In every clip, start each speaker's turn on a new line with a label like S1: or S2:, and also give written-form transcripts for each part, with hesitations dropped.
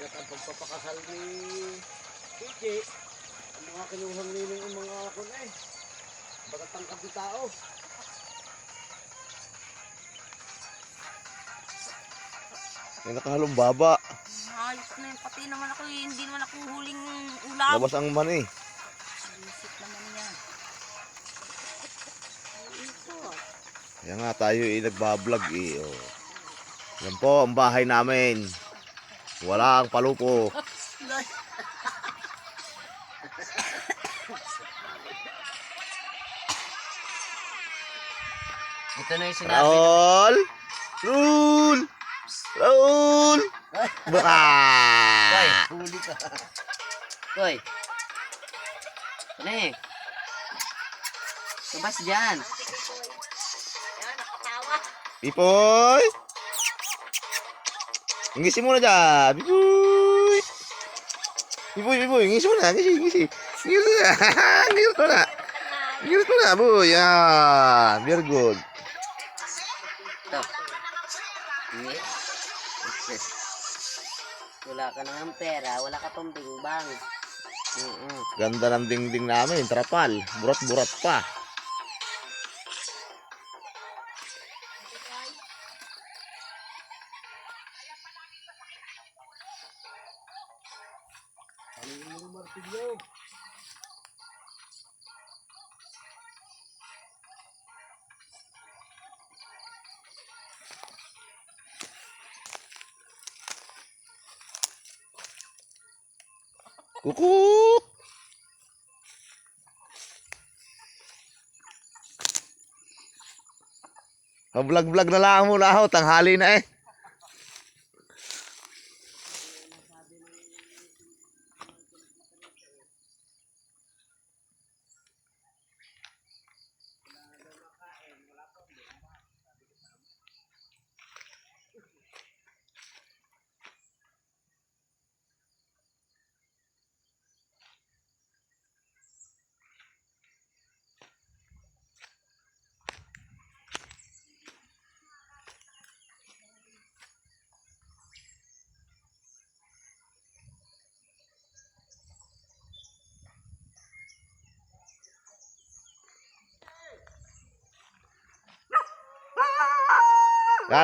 S1: At ang pagpapakasal ni Kiki, ang mga kinuhang nining ang mga kun pagkatangkad ng tao.
S2: May nakahalong baba.
S3: Ayos na yun. Pati naman ako hindi naman ako huling ulam.
S2: Labas ang mani.
S3: Isip naman yan.
S2: Kaya nga tayo nagbablog Oh. Yan po ang bahay namin. Wala ang palupo.
S1: Ito na yung sinabi.
S2: Raul! Raul! Raul!
S1: Koy,
S2: Bah!
S1: huli ka. Koy. Ano Labas dyan.
S2: Pipoy! Ngisi muna dyan. Pipoy! Pipoy, Pipoy. Ngisi muna. Ngisi. Ngisi na. Ngisi muna. Ngisi muna, boy. Yan. Very good.
S1: Ito. Wala ka nang pera, wala ka pang bingbang.
S2: Ganda ng dingding namin. Trapal. Burat-burat pa. Kuku! Vlog-vlog na lang muna ako. Tanghali na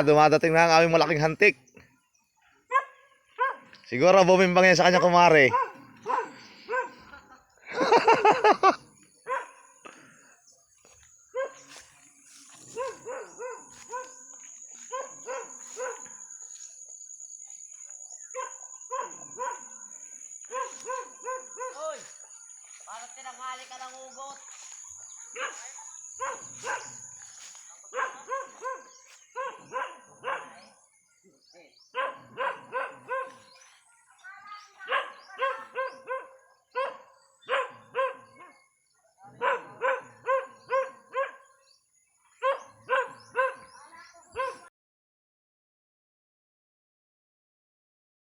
S2: dumadating na ang aming malaking hantik. Siguro bumimbang yan sa kanya kumare.
S3: Oy! Parang tinanghali ka ng ugot.